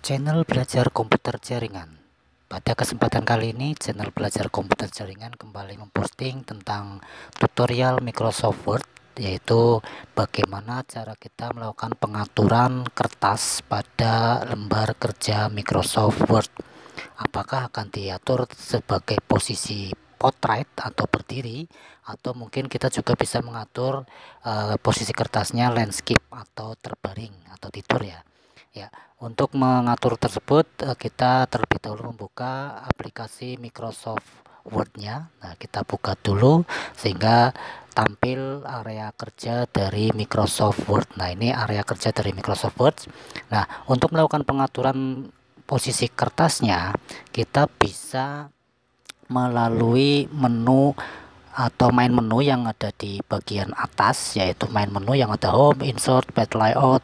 Channel belajar komputer jaringan. Pada kesempatan kali ini, channel belajar komputer jaringan kembali memposting tentang tutorial Microsoft Word, yaitu bagaimana cara kita melakukan pengaturan kertas pada lembar kerja Microsoft Word. Apakah akan diatur sebagai posisi potrait atau berdiri, atau mungkin kita juga bisa mengatur posisi kertasnya landscape atau terbaring atau tidur ya. Ya, untuk mengatur tersebut kita terlebih dahulu membuka aplikasi Microsoft Word-nya. Nah, kita buka dulu sehingga tampil area kerja dari Microsoft Word. Nah, ini area kerja dari Microsoft Word. Nah, untuk melakukan pengaturan posisi kertasnya, kita bisa melalui menu atau main menu yang ada di bagian atas, yaitu main menu yang ada home, insert, page layout,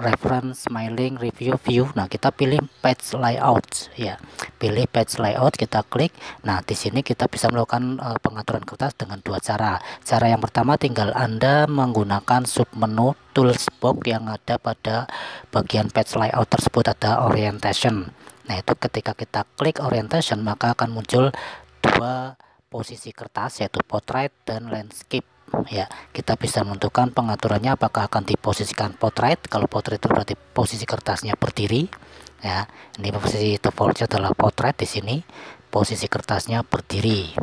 reference, mailing, review, view. Nah, kita pilih page layout ya. Pilih page layout, kita klik. Nah, di sini kita bisa melakukan pengaturan kertas dengan dua cara. Cara yang pertama, tinggal Anda menggunakan submenu tools box yang ada pada bagian page layout tersebut, ada orientation. Nah, itu ketika kita klik orientation, maka akan muncul dua posisi kertas, yaitu potrait dan landscape ya. Kita bisa menentukan pengaturannya, apakah akan diposisikan potrait. Kalau potrait itu berarti posisi kertasnya berdiri ya. Ini posisi defaultnya adalah potrait, di sini posisi kertasnya berdiri.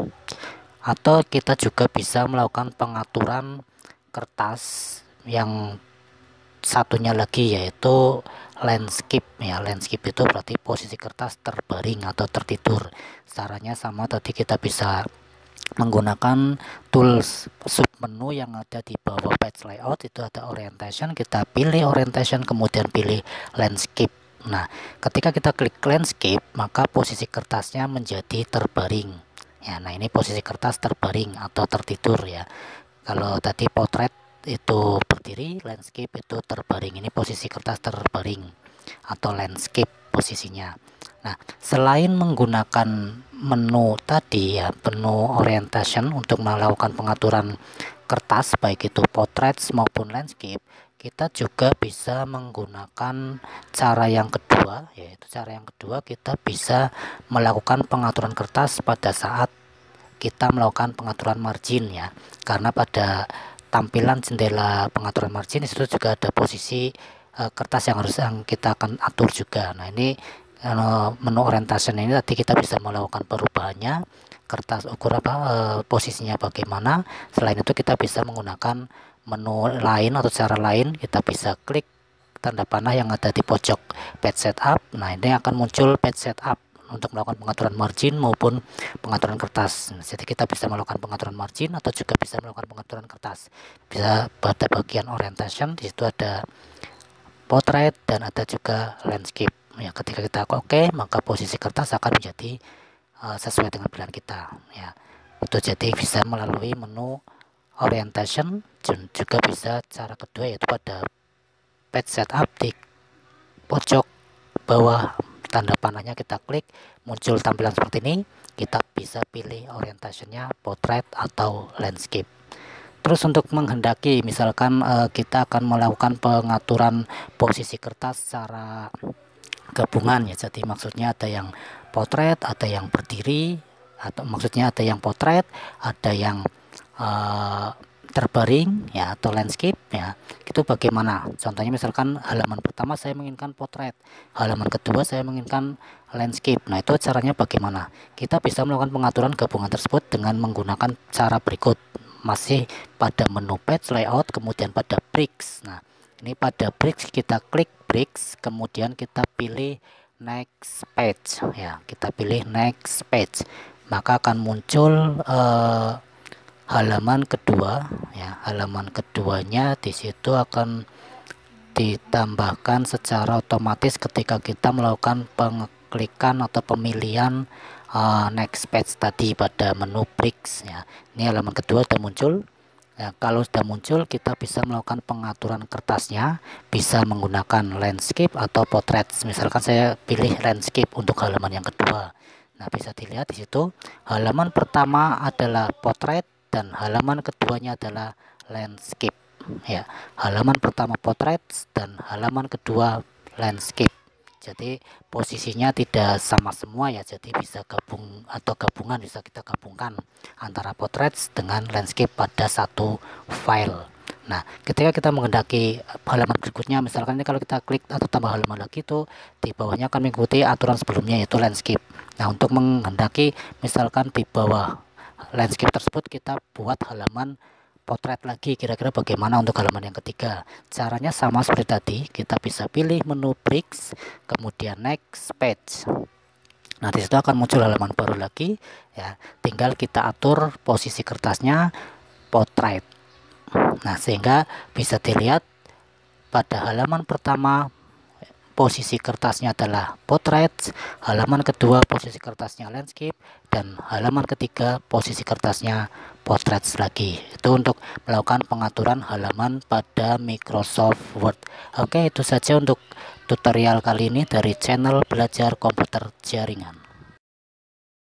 Atau kita juga bisa melakukan pengaturan kertas yang satunya lagi, yaitu landscape ya. Landscape itu berarti posisi kertas terbaring atau tertidur. Caranya sama, tadi kita bisa menggunakan tools submenu yang ada di bawah page layout, itu ada orientation. Kita pilih orientation, kemudian pilih landscape. Nah, ketika kita klik landscape, maka posisi kertasnya menjadi terbaring ya. Nah, ini posisi kertas terbaring atau tertidur ya. Kalau tadi potrait itu berdiri, landscape itu terbaring. Ini posisi kertas terbaring atau landscape posisinya. Nah, selain menggunakan menu tadi ya, menu orientation untuk melakukan pengaturan kertas baik itu potrait maupun landscape, kita juga bisa menggunakan cara yang kedua, yaitu cara yang kedua kita bisa melakukan pengaturan kertas pada saat kita melakukan pengaturan margin ya. Karena pada tampilan jendela pengaturan margin itu juga ada posisi kertas yang harus kita akan atur juga. Nah, ini menu orientation ini tadi kita bisa melakukan perubahannya, kertas ukur posisinya bagaimana. Selain itu kita bisa menggunakan menu lain atau cara lain, kita bisa klik tanda panah yang ada di pojok page setup. Nah, ini akan muncul page setup untuk melakukan pengaturan margin maupun pengaturan kertas. Jadi kita bisa melakukan pengaturan margin atau juga bisa melakukan pengaturan kertas. Bisa pada bagian orientation, di situ ada potrait dan ada juga landscape ya. Ketika kita oke, maka posisi kertas akan menjadi sesuai dengan pilihan kita ya. Itu jadi bisa melalui menu orientation, dan juga bisa cara kedua, yaitu pada page setup di pojok bawah tanda panahnya kita klik, muncul tampilan seperti ini. Kita bisa pilih orientationnya potrait atau landscape. Terus untuk menghendaki misalkan kita akan melakukan pengaturan posisi kertas secara gabungan ya. Jadi maksudnya ada yang potrait, ada yang berdiri, atau maksudnya ada yang potrait, ada yang terbaring ya, atau landscape ya. Itu bagaimana? Contohnya misalkan halaman pertama saya menginginkan potrait, halaman kedua saya menginginkan landscape. Nah, itu caranya bagaimana? Kita bisa melakukan pengaturan gabungan tersebut dengan menggunakan cara berikut. Masih pada menu page layout, kemudian pada bricks. Nah, ini pada bricks kita klik bricks, kemudian kita pilih next page ya. Kita pilih next page, maka akan muncul halaman kedua ya. Halaman keduanya di situ akan ditambahkan secara otomatis ketika kita melakukan pengeklikan atau pemilihan next page tadi pada menu bricks ya. Ini halaman kedua sudah muncul ya. Kalau sudah muncul, kita bisa melakukan pengaturan kertasnya, bisa menggunakan landscape atau potrait. Misalkan saya pilih landscape untuk halaman yang kedua. Nah, bisa dilihat di situ halaman pertama adalah potrait dan halaman keduanya adalah landscape ya. Halaman pertama potrait dan halaman kedua landscape. Jadi posisinya tidak sama semua ya, jadi bisa gabung atau gabungan, bisa kita gabungkan antara potrait dengan landscape pada satu file. Nah, ketika kita menghendaki halaman berikutnya, misalkan ini kalau kita klik atau tambah halaman lagi, itu di bawahnya akan mengikuti aturan sebelumnya yaitu landscape. Nah, untuk menghendaki misalkan di bawah landscape tersebut kita buat halaman potrait lagi, kira-kira bagaimana untuk halaman yang ketiga. Caranya sama seperti tadi, kita bisa pilih menu bricks, kemudian next page. Nah, disitu akan muncul halaman baru lagi ya, tinggal kita atur posisi kertasnya potrait. Nah, sehingga bisa dilihat pada halaman pertama posisi kertasnya adalah potrait, halaman kedua posisi kertasnya landscape, dan halaman ketiga posisi kertasnya potrait lagi. Itu untuk melakukan pengaturan halaman pada Microsoft Word. Oke, itu saja untuk tutorial kali ini dari channel Belajar Komputer Jaringan.